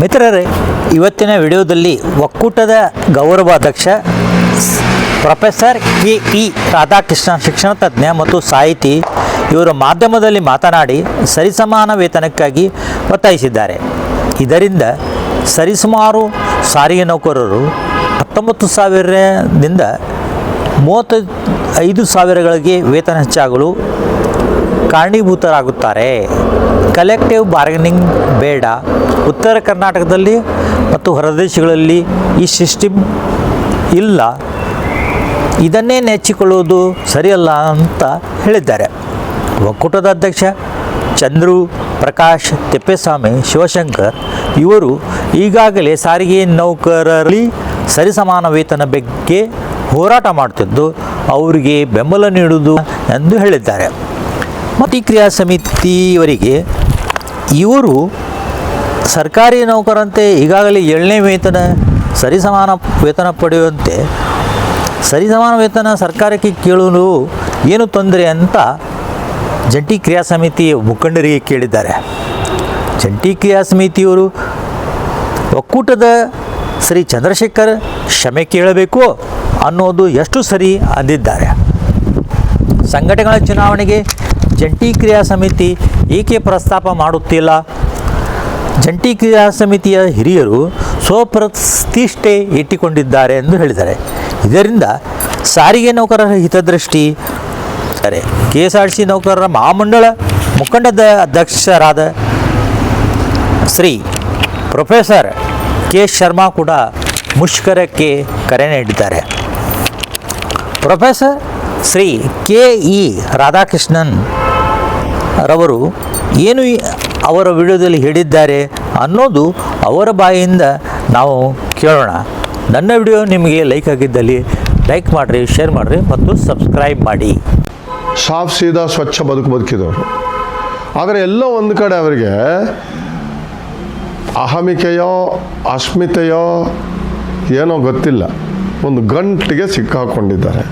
ಮಿತ್ರರೇ, ಇವತ್ತಿನ ವಿಡಿಯೋದಲ್ಲಿ ಒಕ್ಕೂಟದ ಗೌರವಾಧ್ಯಕ್ಷ ಪ್ರೊಫೆಸರ್ ಕೆ.ಇ. ರಾಧಾಕೃಷ್ಣನ್ ಶಿಕ್ಷಣ ತಜ್ಞ ಮತ್ತು ಸಾಹಿತಿ ಇವರು ಮಾಧ್ಯಮದಲ್ಲಿ ಮಾತನಾಡಿ ಸರಿಸಮಾನ ವೇತನಕ್ಕಾಗಿ ಒತ್ತಾಯಿಸಿದ್ದಾರೆ. ಇದರಿಂದ ಸರಿಸುಮಾರು ಸಾರಿಗೆ ನೌಕರರು 19,000ದಿಂದ 35,000ಗಳಿಗೆ ವೇತನ ಹೆಚ್ಚಾಗಲು ಕಾರಣೀಭೂತರಾಗುತ್ತಾರೆ. ಕಲೆಕ್ಟಿವ್ ಬಾರ್ಗನಿಂಗ್ ಬೇಡ. ಉತ್ತರ ಕರ್ನಾಟಕದಲ್ಲಿ ಮತ್ತು ಹೊರದೇಶಗಳಲ್ಲಿ ಈ ಸಿಸ್ಟಮ್ ಇಲ್ಲ. ಇದನ್ನೇ ನೆಚ್ಚಿಕೊಳ್ಳುವುದು ಸರಿಯಲ್ಲ ಅಂತ ಹೇಳಿದ್ದಾರೆ. ಒಕ್ಕೂಟದ ಅಧ್ಯಕ್ಷ ಚಂದ್ರು ಪ್ರಕಾಶ್ ತಿಪ್ಪೇಸ್ವಾಮಿ ಶಿವಶಂಕರ್ ಇವರು ಈಗಾಗಲೇ ಸಾರಿಗೆ ನೌಕರರಲ್ಲಿ ಸರಿಸಮಾನ ವೇತನ ಬಗ್ಗೆ ಹೋರಾಟ ಮಾಡುತ್ತಿದ್ದು ಅವರಿಗೆ ಬೆಂಬಲ ನೀಡುವುದು ಎಂದು ಹೇಳಿದ್ದಾರೆ. ಪ್ರತಿಕ್ರಿಯಾ ಸಮಿತಿಯವರಿಗೆ ಇವರು ಸರ್ಕಾರಿ ನೌಕರಂತೆ ಈಗಾಗಲೇ 7ನೇ ವೇತನ ಸರಿಸಮಾನ ವೇತನ ಪಡೆಯುವಂತೆ ಸರಿಸಮಾನ ವೇತನ ಸರ್ಕಾರಕ್ಕೆ ಕೇಳಲು ಏನು ತೊಂದರೆ ಅಂತ ಜಂಟಿ ಕ್ರಿಯಾ ಸಮಿತಿಯ ಮುಖಂಡರಿಗೆ ಕೇಳಿದ್ದಾರೆ. ಜಂಟಿ ಕ್ರಿಯಾ ಸಮಿತಿಯವರು ಒಕ್ಕೂಟದ ಶ್ರೀ ಚಂದ್ರಶೇಖರ್ ಕ್ಷಮೆ ಕೇಳಬೇಕು ಅನ್ನೋದು ಎಷ್ಟು ಸರಿ ಅಂದಿದ್ದಾರೆ. ಸಂಘಟನೆಗಳ ಚುನಾವಣೆಗೆ ಜಂಟಿ ಕ್ರಿಯಾ ಸಮಿತಿ ಏಕೆ ಪ್ರಸ್ತಾಪ ಮಾಡುತ್ತಿಲ್ಲ? ಜಂಟಿ ಕ್ರಿಯಾ ಸಮಿತಿಯ ಹಿರಿಯರು ಸ್ವಪ್ರತಿಷ್ಠೆ ಇಟ್ಟುಕೊಂಡಿದ್ದಾರೆ ಎಂದು ಹೇಳಿದ್ದಾರೆ. ಇದರಿಂದ ಸಾರಿಗೆ ನೌಕರರ ಹಿತದೃಷ್ಟಿ KSRTC ನೌಕರರ ಮಹಾಮಂಡಳ ಮುಖಂಡದ ಅಧ್ಯಕ್ಷರಾದ ಶ್ರೀ ಪ್ರೊಫೆಸರ್ ಕೆ. ಶರ್ಮಾ ಕೂಡ ಮುಷ್ಕರಕ್ಕೆ ಕರೆ ನೀಡಿದ್ದಾರೆ. ಪ್ರೊಫೆಸರ್ ಶ್ರೀ ಕೆ.ಇ. ರಾಧಾಕೃಷ್ಣನ್ ರವರು ಏನು ಅವರ ವಿಡಿಯೋದಲ್ಲಿ ಹೇಳಿದ್ದಾರೆ ಅನ್ನೋದು ಅವರ ಬಾಯಿಯಿಂದ ನಾವು ಕೇಳೋಣ. ನನ್ನ ವಿಡಿಯೋ ನಿಮಗೆ ಲೈಕ್ ಆಗಿದ್ದಲ್ಲಿ ಲೈಕ್ ಮಾಡಿರಿ, ಶೇರ್ ಮಾಡಿರಿ ಮತ್ತು ಸಬ್ಸ್ಕ್ರೈಬ್ ಮಾಡಿ. ಸಾಫ್ ಸೀದಾ ಸ್ವಚ್ಛ ಬದುಕಿದವರು. ಆದರೆ ಎಲ್ಲೋ ಒಂದು ಕಡೆ ಅವರಿಗೆ ಅಹಮಿಕೆಯೋ ಅಸ್ಮಿತೆಯೋ ಏನೋ ಗೊತ್ತಿಲ್ಲ, ಒಂದು ಗಂಟಿಗೆ ಸಿಕ್ಕಾಕೊಂಡಿದ್ದಾರೆ.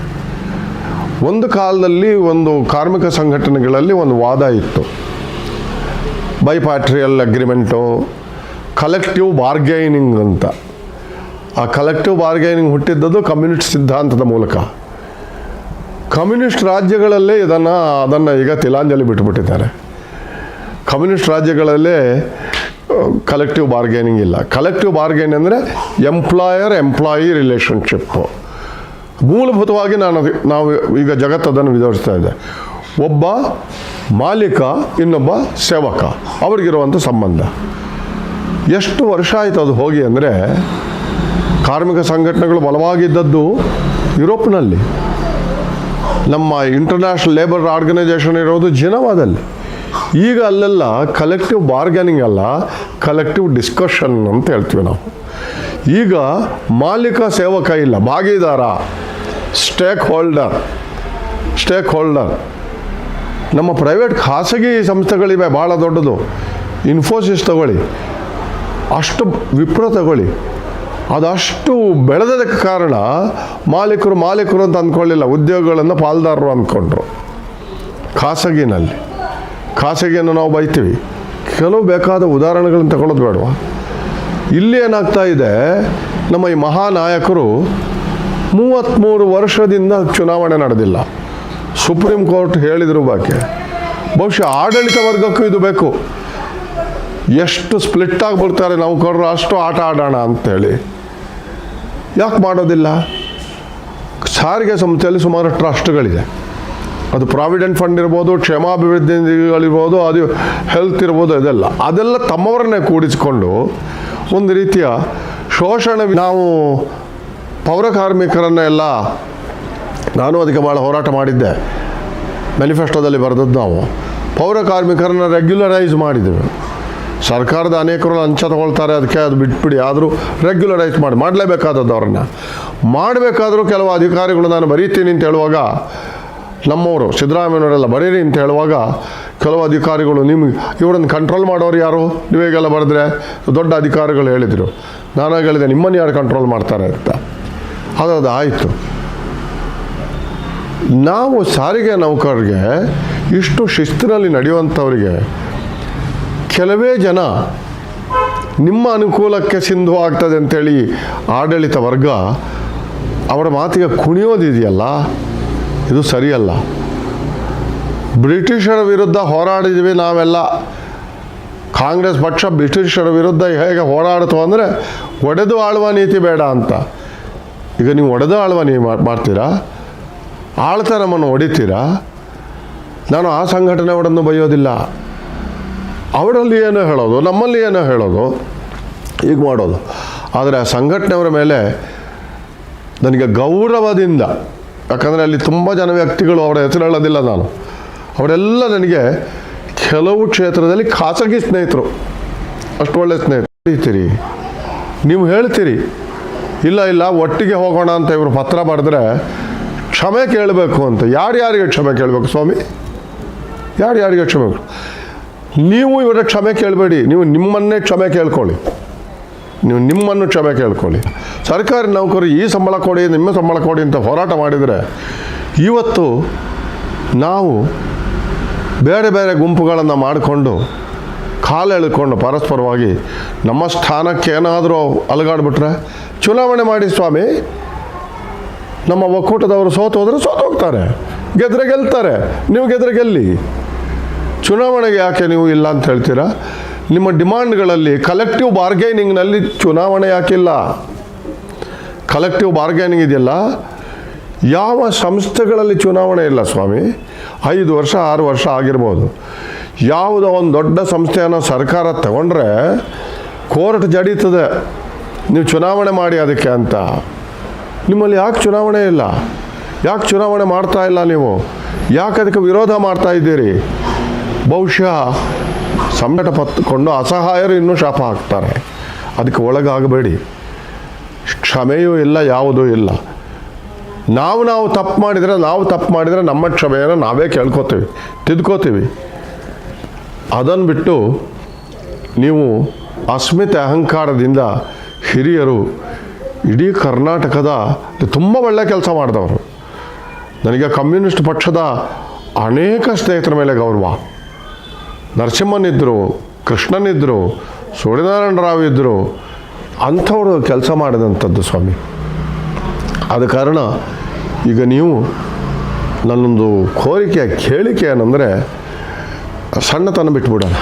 ಒಂದು ಕಾಲದಲ್ಲಿ ಒಂದು ಕಾರ್ಮಿಕ ಸಂಘಟನೆಗಳಲ್ಲಿ ಒಂದು ವಾದ ಇತ್ತು, ಬೈಪ್ಯಾಟ್ರಿಯಲ್ ಅಗ್ರಿಮೆಂಟು, ಕಲೆಕ್ಟಿವ್ ಬಾರ್ಗೈನಿಂಗ್ ಅಂತ. ಆ ಕಲೆಕ್ಟಿವ್ ಬಾರ್ಗೈನಿಂಗ್ ಹುಟ್ಟಿದ್ದದು ಕಮ್ಯುನಿಸ್ಟ್ ಸಿದ್ಧಾಂತದ ಮೂಲಕ. ಕಮ್ಯುನಿಸ್ಟ್ ರಾಜ್ಯಗಳಲ್ಲೇ ಅದನ್ನು ಈಗ ತಿಲಾಂಜಲಿ ಬಿಟ್ಟುಬಿಟ್ಟಿದ್ದಾರೆ. ಕಮ್ಯುನಿಸ್ಟ್ ರಾಜ್ಯಗಳಲ್ಲೇ ಕಲೆಕ್ಟಿವ್ ಬಾರ್ಗೈನಿಂಗ್ ಇಲ್ಲ. ಕಲೆಕ್ಟಿವ್ ಬಾರ್ಗೈನ್ ಅಂದರೆ ಎಂಪ್ಲಾಯಿ ರಿಲೇಷನ್ಶಿಪ್ಪು. ಮೂಲಭೂತವಾಗಿ ನಾವು ಈಗ ಜಗತ್ತದನ್ನು ವಿವರಿಸ್ತಾ ಇದೆ. ಒಬ್ಬ ಮಾಲೀಕ, ಇನ್ನೊಬ್ಬ ಸೇವಕ, ಅವ್ರಿಗಿರುವಂಥ ಸಂಬಂಧ. ಎಷ್ಟು ವರ್ಷ ಆಯಿತು ಅದು ಹೋಗಿ ಅಂದರೆ, ಕಾರ್ಮಿಕ ಸಂಘಟನೆಗಳು ಬಲವಾಗಿದ್ದದ್ದು ಯುರೋಪ್ನಲ್ಲಿ. ನಮ್ಮ ಇಂಟರ್ನ್ಯಾಷನಲ್ ಲೇಬರ್ ಆರ್ಗನೈಜೇಷನ್ ಇರೋದು ಜಿನವಾದಲ್ಲಿ. ಈಗ ಅಲ್ಲೆಲ್ಲ ಕಲೆಕ್ಟಿವ್ ಬಾರ್ಗನಿಂಗ್ ಅಲ್ಲ, ಕಲೆಕ್ಟಿವ್ ಡಿಸ್ಕಷನ್ ಅಂತ ಹೇಳ್ತೀವಿ ನಾವು. ಈಗ ಮಾಲೀಕ ಸೇವಕ ಇಲ್ಲ, ಭಾಗಿದಾರ, ಸ್ಟೇಕ್ ಹೋಲ್ಡರ್. ನಮ್ಮ ಪ್ರೈವೇಟ್ ಖಾಸಗಿ ಸಂಸ್ಥೆಗಳಿವೆ ಭಾಳ ದೊಡ್ಡದು. ಇನ್ಫೋಸಿಸ್ ತಗೊಳ್ಳಿ, ಅಷ್ಟು ವಿಪ್ರೋ ತಗೊಳ್ಳಿ, ಅದಷ್ಟು ಬೆಳೆದದಕ್ಕೆ ಕಾರಣ ಮಾಲೀಕರು ಅಂತ ಅಂದ್ಕೊಳ್ಳಿಲ್ಲ, ಉದ್ಯೋಗಗಳನ್ನು ಪಾಲ್ದಾರರು ಅಂದ್ಕೊಂಡ್ರು. ಖಾಸಗಿಯನ್ನು ನಾವು ಬೈತೀವಿ. ಕೆಲವು ಬೇಕಾದ ಉದಾಹರಣೆಗಳನ್ನು ತಗೊಳ್ಳೋದು ಬೇಡವಾ? ಇಲ್ಲಿ ಏನಾಗ್ತಾ ಇದೆ, ನಮ್ಮ ಈ ಮಹಾನಾಯಕರು 33 ವರ್ಷದಿಂದ ಚುನಾವಣೆ ನಡೆದಿಲ್ಲ. ಸುಪ್ರೀಂ ಕೋರ್ಟ್ ಹೇಳಿದ್ರು ಬಾಕಿ. ಬಹುಶಃ ಆಡಳಿತ ವರ್ಗಕ್ಕೂ ಇದು ಬೇಕು. ಎಷ್ಟು ಸ್ಪ್ಲಿಟ್ ಆಗಿಬಿಡ್ತಾರೆ ನೌಕರರು, ಅಷ್ಟು ಆಟ ಆಡೋಣ ಅಂತೇಳಿ. ಯಾಕೆ ಮಾಡೋದಿಲ್ಲ? ಸಾರಿಗೆ ಸಂಸ್ಥೆಯಲ್ಲಿ ಸುಮಾರು ಟ್ರಸ್ಟ್ಗಳಿದೆ. ಅದು ಪ್ರಾವಿಡೆಂಟ್ ಫಂಡ್ ಇರ್ಬೋದು, ಕ್ಷೇಮಾಭಿವೃದ್ಧಿಗಳಿರ್ಬೋದು, ಅದು ಹೆಲ್ತ್ ಇರ್ಬೋದು, ಅದೆಲ್ಲ ತಮ್ಮವರನ್ನೇ ಕೂಡಿಸಿಕೊಂಡು ಒಂದು ರೀತಿಯ ಶೋಷಣೆ. ನಾವು ಪೌರ ಕಾರ್ಮಿಕರನ್ನೆಲ್ಲ, ನಾನು ಅದಕ್ಕೆ ಭಾಳ ಹೋರಾಟ ಮಾಡಿದ್ದೆ. ಮ್ಯಾನಿಫೆಸ್ಟೋದಲ್ಲಿ ಬರೆದದ್ದು ನಾವು ಪೌರ ಕಾರ್ಮಿಕರನ್ನು ರೆಗ್ಯುಲರೈಸ್ ಮಾಡಿದ್ದೇವೆ. ಸರ್ಕಾರದ ಅನೇಕರು ಲಂಚ ತಗೊಳ್ತಾರೆ, ಅದಕ್ಕೆ ಅದು ಬಿಟ್ಬಿಡಿ. ಆದರೂ ರೆಗ್ಯುಲರೈಸ್ ಮಾಡಲೇಬೇಕಾದದ್ದು. ಅವರನ್ನು ಮಾಡಬೇಕಾದ್ರೂ ಕೆಲವು ಅಧಿಕಾರಿಗಳು ನಾನು ಬರೀತೀನಿ ಅಂತ ಹೇಳುವಾಗ, ನಮ್ಮವರು ಸಿದ್ದರಾಮಯ್ಯನವರೆಲ್ಲ ಬರೀರಿ ಅಂತ ಹೇಳುವಾಗ, ಕೆಲವು ಅಧಿಕಾರಿಗಳು ಇವರನ್ನು ಕಂಟ್ರೋಲ್ ಮಾಡೋರು ಯಾರು, ನೀವೇಗೆಲ್ಲ ಬರೆದ್ರೆ ದೊಡ್ಡ ಅಧಿಕಾರಿಗಳು ಹೇಳಿದರು. ನಾನಾಗ ಹೇಳಿದೆ, ನಿಮ್ಮನ್ನು ಯಾರು ಕಂಟ್ರೋಲ್ ಮಾಡ್ತಾರೆ ಅಂತ. ಅದು ಆಯಿತು. ನಾವು ಸಾರಿಗೆ ನೌಕರರಿಗೆ ಇಷ್ಟು ಶಿಸ್ತಿನಲ್ಲಿ ನಡೆಯುವಂಥವರಿಗೆ ಕೆಲವೇ ಜನ ನಿಮ್ಮ ಅನುಕೂಲಕ್ಕೆ ಸಿಂಧು ಆಗ್ತದೆ ಅಂತೇಳಿ ಆಡಳಿತ ವರ್ಗ ಅವರ ಮಾತಿಗೆ ಕುಣಿಯೋದಿದೆಯಲ್ಲ, ಇದು ಸರಿಯಲ್ಲ. ಬ್ರಿಟಿಷರ ವಿರುದ್ಧ ಹೋರಾಡಿದ್ವಿ ನಾವೆಲ್ಲ. ಕಾಂಗ್ರೆಸ್ ಪಕ್ಷ ಬ್ರಿಟಿಷರ ವಿರುದ್ಧ ಹೇಗೆ ಹೋರಾಡ್ತು ಅಂದರೆ ಒಡೆದು ಆಳುವ ನೀತಿ ಬೇಡ ಅಂತ. ಈಗ ನೀವು ಒಡೆದು ಆಳುವ ನೀವು ಮಾಡ್ತೀರಾ, ಆಳ್ತಾ ನಮ್ಮನ್ನು ಹೊಡಿತೀರಾ. ನಾನು ಆ ಸಂಘಟನೆಯವರನ್ನು ಬೈಯೋದಿಲ್ಲ. ಅವರಲ್ಲಿ ಏನೋ ಹೇಳೋದು, ನಮ್ಮಲ್ಲಿ ಏನೋ ಹೇಳೋದು, ಈಗ ಮಾಡೋದು. ಆದರೆ ಆ ಸಂಘಟನೆಯವರ ಮೇಲೆ ನನಗೆ ಗೌರವದಿಂದ, ಯಾಕಂದರೆ ಅಲ್ಲಿ ತುಂಬ ಜನ ವ್ಯಕ್ತಿಗಳು, ಅವರ ಹೆಸರು ಹೇಳೋದಿಲ್ಲ ನಾನು, ಅವರೆಲ್ಲ ನನಗೆ ಕೆಲವು ಕ್ಷೇತ್ರದಲ್ಲಿ ಖಾಸಗಿ ಸ್ನೇಹಿತರು, ಅಷ್ಟು ಒಳ್ಳೆಯ ಸ್ನೇಹಿತರು. ಹೇಳ್ತೀರಿ ನೀವು, ಹೇಳ್ತೀರಿ ಇಲ್ಲ ಇಲ್ಲ ಒಟ್ಟಿಗೆ ಹೋಗೋಣ ಅಂತ ಇವರು ಪತ್ರ ಬರೆದ್ರೆ ಕ್ಷಮೆ ಕೇಳಬೇಕು ಅಂತ. ಯಾರ್ಯಾರಿಗೆ ಕ್ಷಮೆ ಕೇಳಬೇಕು ಸ್ವಾಮಿ? ಯಾರ್ಯಾರಿಗೆ ಕ್ಷಮೆ? ನೀವು ಇವರ ಕ್ಷಮೆ ಕೇಳಬೇಡಿ, ನೀವು ನಿಮ್ಮನ್ನೇ ಕ್ಷಮೆ ಕೇಳ್ಕೊಳ್ಳಿ. ನೀವು ನಿಮ್ಮನ್ನು ಕ್ಷಮೆ ಕೇಳ್ಕೊಳ್ಳಿ. ಸರ್ಕಾರಿ ನೌಕರು ಈ ಸಂಬಳ ಕೊಡಿ, ನಿಮ್ಮ ಸಂಬಳ ಕೊಡಿ ಅಂತ ಹೋರಾಟ ಮಾಡಿದರೆ ಇವತ್ತು ನಾವು ಬೇರೆ ಬೇರೆ ಗುಂಪುಗಳನ್ನು ಮಾಡಿಕೊಂಡು ಕಾಲು ಎಳ್ಕೊಂಡು ಪರಸ್ಪರವಾಗಿ ನಮ್ಮ ಸ್ಥಾನಕ್ಕೆ ಏನಾದರೂ ಅಲಗಾಡ್ಬಿಟ್ರೆ ಚುನಾವಣೆ ಮಾಡಿ ಸ್ವಾಮಿ. ನಮ್ಮ ಒಕ್ಕೂಟದವರು ಸೋತು ಹೋದರೆ ಸೋತು ಹೋಗ್ತಾರೆ, ಗೆದ್ರೆ ಗೆಲ್ತಾರೆ. ನೀವು ಗೆದ್ರೆ ಗೆಲ್ಲಿ. ಚುನಾವಣೆಗೆ ಯಾಕೆ ನೀವು ಇಲ್ಲ ಅಂತ ಹೇಳ್ತೀರಾ? ನಿಮ್ಮ ಡಿಮಾಂಡ್ಗಳಲ್ಲಿ ಕಲೆಕ್ಟಿವ್ ಬಾರ್ಗೈನಿಂಗ್ನಲ್ಲಿ ಚುನಾವಣೆ ಯಾಕಿಲ್ಲ? ಕಲೆಕ್ಟಿವ್ ಬಾರ್ಗೈನಿಂಗ್ ಇದೆಯಲ್ಲ, ಯಾವ ಸಂಸ್ಥೆಗಳಲ್ಲಿ ಚುನಾವಣೆ ಇಲ್ಲ ಸ್ವಾಮಿ. 5 ವರ್ಷ 6 ವರ್ಷ ಆಗಿರ್ಬೋದು. ಯಾವುದೋ ಒಂದು ದೊಡ್ಡ ಸಂಸ್ಥೆಯನ್ನು ಸರ್ಕಾರ ತಗೊಂಡ್ರೆ ಕೋರ್ಟ್ ಜಡೀತದೆ, ನೀವು ಚುನಾವಣೆ ಮಾಡಿ ಅದಕ್ಕೆ ಅಂತ. ನಿಮ್ಮಲ್ಲಿ ಯಾಕೆ ಚುನಾವಣೆ ಇಲ್ಲ? ಯಾಕೆ ಚುನಾವಣೆ ಮಾಡ್ತಾ ಇಲ್ಲ ನೀವು? ಯಾಕೆ ಅದಕ್ಕೆ ವಿರೋಧ ಮಾಡ್ತಾ ಇದ್ದೀರಿ? ಬಹುಶಃ ಸಂಕಟ ಪತ್ತುಕೊಂಡು ಅಸಹಾಯರು ಇನ್ನೂ ಶಾಪ ಹಾಕ್ತಾರೆ. ಅದಕ್ಕೆ ಒಳಗಾಗಬೇಡಿ. ಕ್ಷಮೆಯೂ ಇಲ್ಲ, ಯಾವುದೂ ಇಲ್ಲ. ನಾವು ತಪ್ಪು ಮಾಡಿದರೆ ನಮ್ಮ ಕ್ಷಮೆಯನ್ನು ನಾವೇ ಕೇಳ್ಕೊತೀವಿ, ತಿದ್ಕೋತೀವಿ. ಅದನ್ನು ಬಿಟ್ಟು ನೀವು ಅಸ್ಮಿತೆ ಅಹಂಕಾರದಿಂದ ಹಿರಿಯರು ಇಡೀ ಕರ್ನಾಟಕದ ತುಂಬ ಒಳ್ಳೆಯ ಕೆಲಸ ಮಾಡಿದವರು. ನನಗೆ ಕಮ್ಯುನಿಸ್ಟ್ ಪಕ್ಷದ ಅನೇಕ ಸ್ನೇಹಿತರ ಮೇಲೆ ಗೌರವ. ನರಸಿಂಹನಿದ್ದರು, ಕೃಷ್ಣನಿದ್ದರು, ಸೂರ್ಯನಾರಾಯಣ ರಾವ್ ಇದ್ದರು, ಅಂಥವರು ಕೆಲಸ ಮಾಡಿದಂಥದ್ದು ಸ್ವಾಮಿ. ಆದ ಕಾರಣ ಈಗ ನೀವು ನನ್ನೊಂದು ಕೋರಿಕೆ ಕೇಳಿಕೆ ಏನಂದರೆ, ಸಣ್ಣತನ ಬಿಟ್ಬಿಡೋಣ,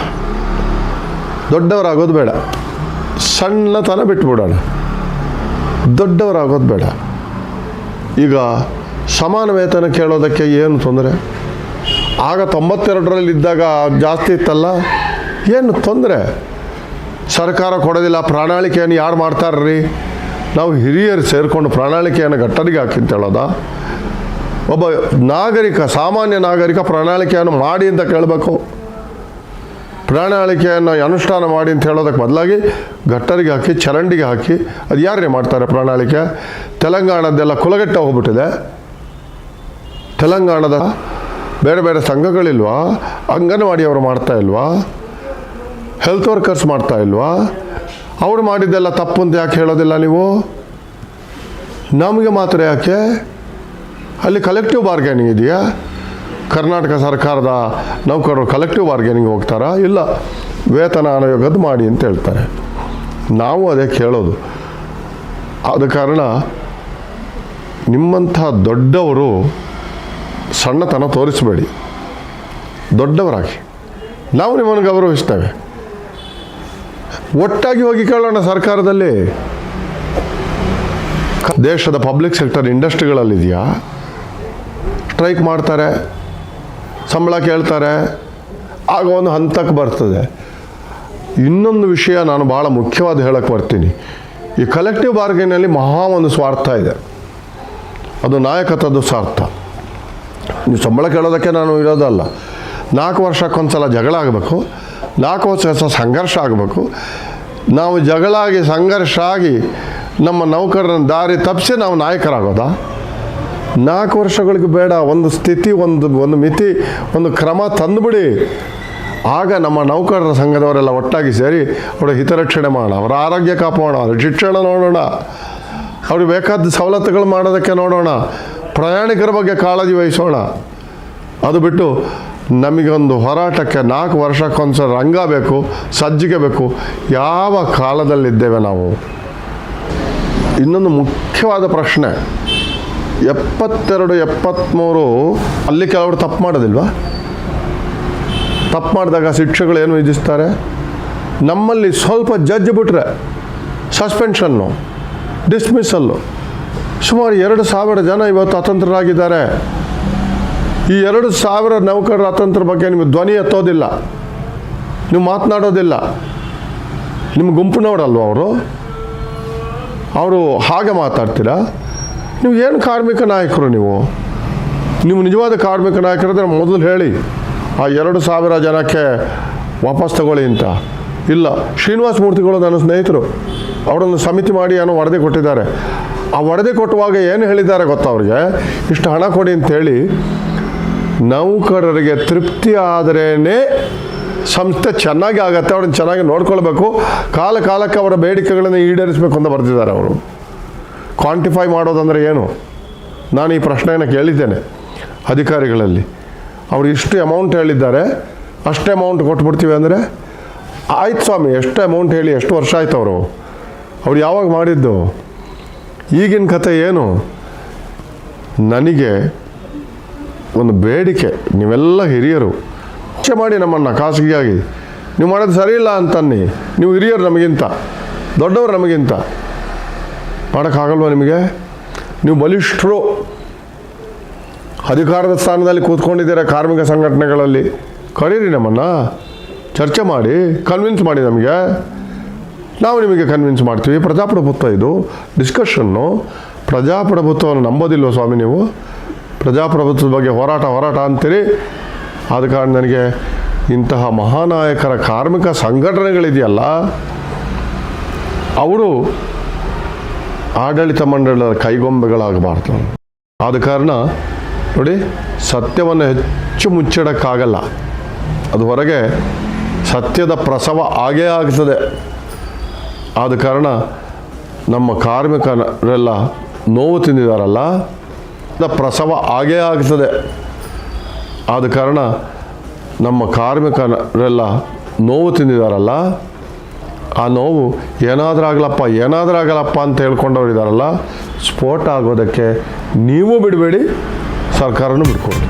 ದೊಡ್ಡವರಾಗೋದು ಬೇಡ. ಸಣ್ಣತನ ಬಿಟ್ಬಿಡೋಣ, ದೊಡ್ಡವರಾಗೋದು ಬೇಡ. ಈಗ ಸಮಾನ ವೇತನ ಕೇಳೋದಕ್ಕೆ ಏನು ತೊಂದರೆ? ಆಗ 92ರಲ್ಲಿದ್ದಾಗ ಜಾಸ್ತಿ ಇತ್ತಲ್ಲ, ಏನು ತೊಂದರೆ? ಸರ್ಕಾರ ಕೊಡೋದಿಲ್ಲ, ಪ್ರಣಾಳಿಕೆಯನ್ನು ಯಾರು ಮಾಡ್ತಾರ್ರಿ? ನಾವು ಹಿರಿಯರು ಸೇರಿಕೊಂಡು ಪ್ರಣಾಳಿಕೆಯನ್ನು ಗಟ್ಟರಿಗೆ ಹಾಕಿ ಅಂತ ಹೇಳೋದಾ? ಒಬ್ಬ ನಾಗರಿಕ, ಸಾಮಾನ್ಯ ನಾಗರಿಕ ಪ್ರಣಾಳಿಕೆಯನ್ನು ಮಾಡಿ ಅಂತ ಕೇಳಬೇಕು. ಪ್ರಣಾಳಿಕೆಯನ್ನು ಅನುಷ್ಠಾನ ಮಾಡಿ ಅಂತ ಹೇಳೋದಕ್ಕೆ ಬದಲಾಗಿ ಗಟ್ಟರಿಗೆ ಹಾಕಿ, ಚರಂಡಿಗೆ ಹಾಕಿ, ಅದು ಯಾರೇ ಮಾಡ್ತಾರೆ ಪ್ರಣಾಳಿಕೆ? ತೆಲಂಗಾಣದ್ದೆಲ್ಲ ಕುಲಗೆಟ್ಟ ಹೋಗ್ಬಿಟ್ಟಿದೆ. ತೆಲಂಗಾಣದ ಬೇರೆ ಬೇರೆ ಸಂಘಗಳಿಲ್ವಾ? ಅಂಗನವಾಡಿಯವರು ಮಾಡ್ತಾ ಇಲ್ವಾ? ಹೆಲ್ತ್ ವರ್ಕರ್ಸ್ ಮಾಡ್ತಾ ಇಲ್ವಾ? ಅವರು ಮಾಡಿದ್ದೆಲ್ಲ ತಪ್ಪು ಅಂತ ಯಾಕೆ ಹೇಳೋದಿಲ್ಲ ನೀವು? ನಮಗೆ ಮಾತ್ರ ಯಾಕೆ? ಅಲ್ಲಿ ಕಲೆಕ್ಟಿವ್ ಬಾರ್ಗೇನಿಂಗ್ ಇದೆಯಾ? ಕರ್ನಾಟಕ ಸರ್ಕಾರದ ನೌಕರರು ಕಲೆಕ್ಟಿವ್ ಬಾರ್ಗೇನಿಂಗ್ ಹೋಗ್ತಾರಾ? ಇಲ್ಲ, ವೇತನ ಆಯೋಗದ್ದು ಮಾಡಿ ಅಂತ ಹೇಳ್ತಾರೆ. ನಾವು ಅದೇ ಕೇಳೋದು. ಆದ ಕಾರಣ ನಿಮ್ಮಂಥ ದೊಡ್ಡವರು ಸಣ್ಣತನ ತೋರಿಸಬೇಡಿ, ದೊಡ್ಡವರಾಗಿ. ನಾವು ನಿಮ್ಮನ್ನು ಗೌರವಿಸ್ತೇವೆ. ಒಟ್ಟಾಗಿ ಹೋಗಿ ಕೇಳೋಣ ಸರ್ಕಾರದಲ್ಲಿ. ದೇಶದ ಪಬ್ಲಿಕ್ ಸೆಕ್ಟರ್ ಇಂಡಸ್ಟ್ರಿಗಳಲ್ಲಿದೆಯಾ? ಸ್ಟ್ರೈಕ್ ಮಾಡ್ತಾರೆ, ಸಂಬಳ ಕೇಳ್ತಾರೆ, ಆಗ ಒಂದು ಹಂತಕ್ಕೆ ಬರ್ತದೆ. ಇನ್ನೊಂದು ವಿಷಯ ನಾನು ಭಾಳ ಮುಖ್ಯವಾದ ಹೇಳಕ್ಕೆ ಬರ್ತೀನಿ. ಈ ಕಲೆಕ್ಟಿವ್ ಬಾರ್ಗೇನಲ್ಲಿ ಮಹಾ ಒಂದು ಸ್ವಾರ್ಥ ಇದೆ. ಅದು ನಾಯಕತ್ವದ ಸ್ವಾರ್ಥ. ನೀವು ಸಂಬಳ ಕೇಳೋದಕ್ಕೆ ನಾನು ಇರೋದಲ್ಲ. 4 ವರ್ಷಕ್ಕೊಂದ್ಸಲ ಜಗಳ ಆಗಬೇಕು, 4 ವರ್ಷ ಸಂಘರ್ಷ ಆಗಬೇಕು. ನಾವು ಜಗಳ ಆಗಿ ಸಂಘರ್ಷ ಆಗಿ ನಮ್ಮ ನೌಕರರನ್ನು ದಾರಿ ತಪ್ಪಿಸಿ ನಾವು ನಾಯಕರಾಗೋದಾ? 4 ವರ್ಷಗಳಿಗೆ ಬೇಡ. ಒಂದು ಸ್ಥಿತಿ, ಒಂದು ಮಿತಿ, ಒಂದು ಕ್ರಮ ತಂದುಬಿಡಿ. ಆಗ ನಮ್ಮ ನೌಕರರ ಸಂಘದವರೆಲ್ಲ ಒಟ್ಟಾಗಿ ಸೇರಿ ಅವರ ಹಿತರಕ್ಷಣೆ ಮಾಡೋಣ, ಅವರ ಆರೋಗ್ಯ ಕಾಪಾಡೋಣ, ಅವರ ಶಿಕ್ಷಣ ನೋಡೋಣ, ಅವ್ರಿಗೆ ಬೇಕಾದ ಸವಲತ್ತುಗಳು ಮಾಡೋದಕ್ಕೆ ನೋಡೋಣ, ಪ್ರಯಾಣಿಕರ ಬಗ್ಗೆ ಕಾಳಜಿ ವಹಿಸೋಣ. ಅದು ಬಿಟ್ಟು ನಮಗೊಂದು ಹೋರಾಟಕ್ಕೆ 4 ವರ್ಷಕ್ಕೊಂದ್ಸಲ ರಂಗ ಬೇಕು, ಸಜ್ಜಿಗೆ ಬೇಕು. ಯಾವ ಕಾಲದಲ್ಲಿದ್ದೇವೆ ನಾವು? ಇನ್ನೊಂದು ಮುಖ್ಯವಾದ ಪ್ರಶ್ನೆ, 72, 73 ಅಲ್ಲಿ ಕೆಲವರು ತಪ್ಪು ಮಾಡೋದಿಲ್ವಾ? ತಪ್ಪು ಮಾಡಿದಾಗ ಶಿಕ್ಷೆಗಳು ಏನು ವಿಧಿಸ್ತಾರೆ? ನಮ್ಮಲ್ಲಿ ಸ್ವಲ್ಪ ಜಡ್ಜ್ ಬಿಟ್ರೆ ಸಸ್ಪೆನ್ಷನ್ನು, ಡಿಸ್ಮಿಸಲ್ಲು. ಸುಮಾರು 2,000 ಜನ ಇವತ್ತು ಅತಂತ್ರರಾಗಿದ್ದಾರೆ. ಈ 2,000 ನೌಕರರ ಅತಂತ್ರ ಬಗ್ಗೆ ನಿಮಗೆ ಧ್ವನಿ ಎತ್ತೋದಿಲ್ಲ, ನೀವು ಮಾತನಾಡೋದಿಲ್ಲ. ನಿಮ್ಮ ಗುಂಪಿನವರಲ್ವ ಅವರು ಹಾಗೆ ಮಾತಾಡ್ತೀರಾ? ನೀವು ಏನು ಕಾರ್ಮಿಕ ನಾಯಕರು? ನೀವು ನಿಜವಾದ ಕಾರ್ಮಿಕ ನಾಯಕರಾದ್ರೆ ಮೊದಲು ಹೇಳಿ, ಆ 2,000 ಜನಕ್ಕೆ ವಾಪಸ್ ತಗೊಳ್ಳಿ ಅಂತ. ಇಲ್ಲ, ಶ್ರೀನಿವಾಸ ಮೂರ್ತಿಗಳು ನನ್ನ ಸ್ನೇಹಿತರು, ಅವರೊಂದು ಸಮಿತಿ ಮಾಡಿ ಏನೋ ವರದಿ ಕೊಟ್ಟಿದ್ದಾರೆ. ಆ ವರದಿ ಕೊಟ್ಟುವಾಗ ಏನು ಹೇಳಿದ್ದಾರೆ ಗೊತ್ತಾ? ಅವ್ರಿಗೆ ಇಷ್ಟು ಹಣ ಕೊಡಿ ಅಂತೇಳಿ, ನೌಕರರಿಗೆ ತೃಪ್ತಿ ಆದ್ರೇ ಸಂಸ್ಥೆ ಚೆನ್ನಾಗಿ ಆಗತ್ತೆ, ಅವ್ರನ್ನ ಚೆನ್ನಾಗಿ ನೋಡ್ಕೊಳ್ಬೇಕು, ಕಾಲಕ್ಕೆ ಅವರ ಬೇಡಿಕೆಗಳನ್ನು ಈಡೇರಿಸಬೇಕು ಅಂತ ಬರೆದಿದ್ದಾರೆ ಅವರು. ಕ್ವಾಂಟಿಫೈ ಮಾಡೋದಂದರೆ ಏನು? ನಾನು ಈ ಪ್ರಶ್ನೆಯನ್ನು ಕೇಳಿದ್ದೇನೆ ಅಧಿಕಾರಿಗಳಲ್ಲಿ. ಅವರು ಇಷ್ಟು ಅಮೌಂಟ್ ಹೇಳಿದ್ದಾರೆ, ಅಷ್ಟೇ ಅಮೌಂಟ್ ಕೊಟ್ಬಿಡ್ತೀವಿ ಅಂದರೆ, ಆಯ್ತು ಸ್ವಾಮಿ, ಎಷ್ಟು ಅಮೌಂಟ್ ಹೇಳಿ, ಎಷ್ಟು ವರ್ಷ ಆಯ್ತು ಅವ್ರು ಯಾವಾಗ ಮಾಡಿದ್ದು? ಈಗಿನ ಕಥೆ ಏನು? ನನಗೆ ಒಂದು ಬೇಡಿಕೆ, ನೀವೆಲ್ಲ ಹಿರಿಯರು ಶಿಕ್ಷೆ ಮಾಡಿ ನಮ್ಮನ್ನು ಖಾಸಗಿಯಾಗಿ, ನೀವು ಮಾಡೋದು ಸರಿ ಇಲ್ಲ ಅಂತನ್ನಿ. ನೀವು ಹಿರಿಯರು ನಮಗಿಂತ, ದೊಡ್ಡವರು ನಮಗಿಂತ, ಮಾಡೋಕ್ಕಾಗಲ್ವ ನಿಮಗೆ? ನೀವು ಬಲಿಷ್ಠರು, ಅಧಿಕಾರದ ಸ್ಥಾನದಲ್ಲಿ ಕೂತ್ಕೊಂಡಿದ್ದೀರ ಕಾರ್ಮಿಕ ಸಂಘಟನೆಗಳಲ್ಲಿ. ಕರೀರಿ ನಮ್ಮನ್ನು, ಚರ್ಚೆ ಮಾಡಿ, ಕನ್ವಿನ್ಸ್ ಮಾಡಿ ನಮಗೆ, ನಾವು ನಿಮಗೆ ಕನ್ವಿನ್ಸ್ ಮಾಡ್ತೀವಿ. ಪ್ರಜಾಪ್ರಭುತ್ವ ಇದು, ಡಿಸ್ಕಷನ್ನು. ಪ್ರಜಾಪ್ರಭುತ್ವವನ್ನು ನಂಬೋದಿಲ್ವ ಸ್ವಾಮಿ ನೀವು? ಪ್ರಜಾಪ್ರಭುತ್ವದ ಬಗ್ಗೆ ಹೋರಾಟ ಅಂತೀರಿ. ಆದ ಕಾರಣ ನನಗೆ ಇಂತಹ ಮಹಾನಾಯಕರ ಕಾರ್ಮಿಕ ಸಂಘಟನೆಗಳಿದೆಯಲ್ಲ, ಅವರು ಆಡಳಿತ ಮಂಡಳದ ಕೈಗೊಂಬೆಗಳಾಗಬಾರ್ದು. ಆದ ಕಾರಣ ನೋಡಿ, ಸತ್ಯವನ್ನು ಹೆಚ್ಚು ಮುಚ್ಚಿಡೋಕ್ಕಾಗಲ್ಲ, ಅದು ಹೊರಗೆ ಸತ್ಯದ ಪ್ರಸವ ಆಗೇ ಆಗ್ತದೆ. ಆದ ಕಾರಣ ನಮ್ಮ ಕಾರ್ಮಿಕರೆಲ್ಲ ನೋವು ತಿಂದಿದ್ದಾರಲ್ಲ, ಪ್ರಸವ ಆಗೇ ಆಗ್ತದೆ. ಆದ ಕಾರಣ ನಮ್ಮ ಕಾರ್ಮಿಕರೆಲ್ಲ ನೋವು ತಿಂದಿದ್ದಾರಲ್ಲ, ಆ ನೋವು ಏನಾದರೂ ಆಗಲಪ್ಪ ಅಂತ ಹೇಳ್ಕೊಂಡವ್ರು ಇದ್ದಾರಲ್ಲ, ಸ್ಫೋಟ ಆಗೋದಕ್ಕೆ ನೀವು ಬಿಡಬೇಡಿ, ಸರ್ಕಾರನೂ ಬಿಡ್ಕೊಡಿ.